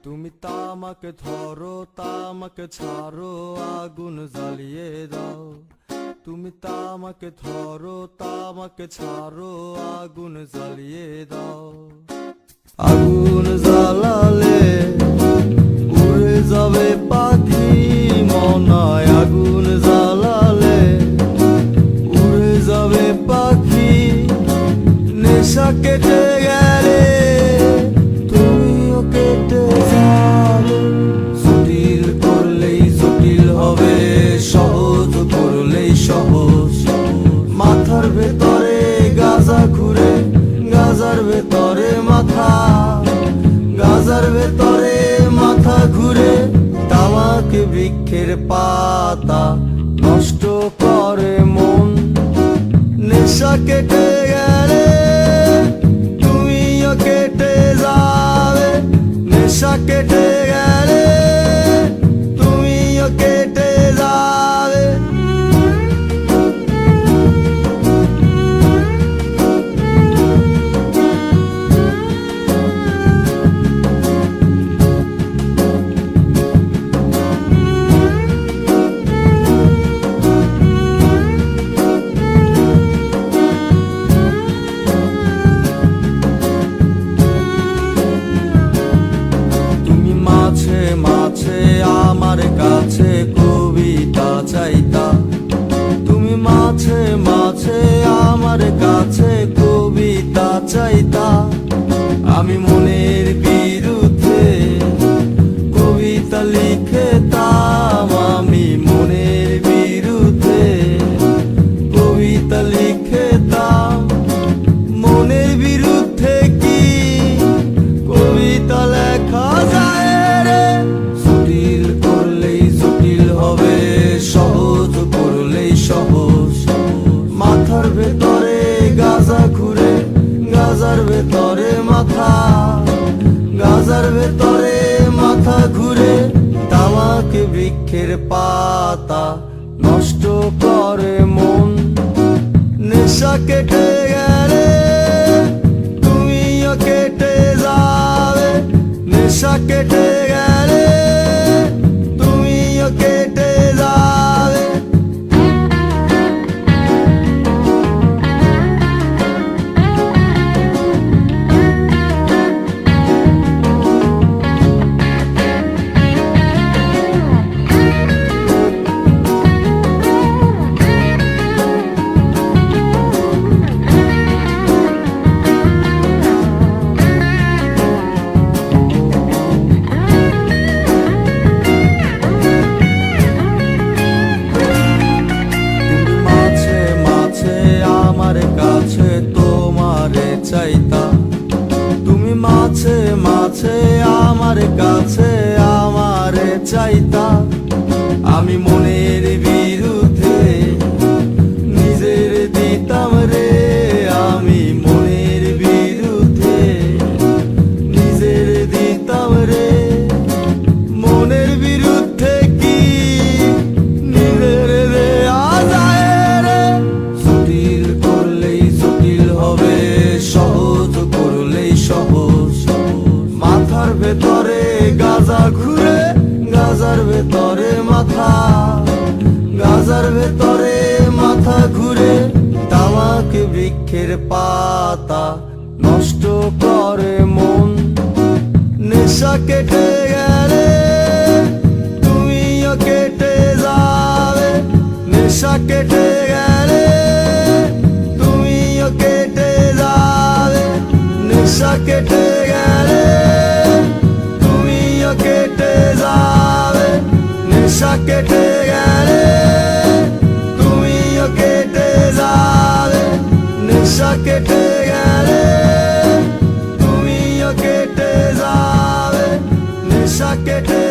তুমি তামাকে ধরো তামাকে ছাড়ো আগুন জ্বালিয়ে দাও। তুমি তামাকে ধরো তামাকে ছাড়ো আগুন জ্বালিয়ে দাও। আগুন জ্বালালে উড়ে যাবে পাখি মনায়। আগুন জ্বালালে উড়ে যাবে পাখি। নেশা কেটে গেলে তুমিও কেটে যাবে। জটিল করলেই জটিল হবে, সহজ করলেই সহজ। মাথার ভেতরে গাজা ঘুরে, গাজার ভেতরে মাথা, গাজার ভেতরে মাথা ঘুরে। তামাক বৃক্ষের পাতা নষ্ট করে মন। নেশা কেটে গেলে তুমিও কেটে যাবে। নেশা কেটে গেলে তুমিও কেটে যাবে। মাঝে আমার কাছে কবিতা চাইতা। তুমি মাঝে মাঝে আমার কাছে কবিতা চাইতা। আমি মনের বিরুদ্ধে কবিতা লিখতাম। আমি মনের বিরুদ্ধে কবিতা লিখতাম। মনের বিরুদ্ধে কি কবিতা লেখা যায়? জটিল করলেই জটিল হবে, সহজ করলেই সহজ। মাথার ভেতরে গাজা ঘুরে, গাজার ভেতরে মাথা, গাজার ভেতরে মাথা ঘুরে। তামাক বৃক্ষের পাতা নষ্ট করে মন। নেশা কেটে গেলে তুমিও কেটে যাবে। নেশা কেটে গেলে তুমিও কেটে যাবে। তোমারে চাইতা। তুমি মাঝে মাঝে আমার কাছে আমারে চাইতা। আমি মনের বিরুদ্ধে নিজের দিতাম রে। আমি মনের বিরুদ্ধে নিজের দিতাম রে। মনের বিরুদ্ধে কি নিজের দেয়া যায় রে? জটিল করলেই জটিল হবে, সহজ করলেই সহজ। মাথার ভেতরে গাজা ঘুরে, গাজার ভেতরে মাথা, গাজার ভেতরে মাথা ঘুরে। তামাক বৃক্ষের পাতা নষ্ট করে মন। নেশা কেটে গেলে তুমিও কেটে যাবে। নেশা কেটে গেলে তুমিও কেটে যাবে। নেশা কেটে গেলে তুমিও কেটে যাবে। নেশা কেটে গেলে তুমিও কেটে যাবে। নেশা কেটে গেলে তুমিও কেটে যাবে। নেশা কেটে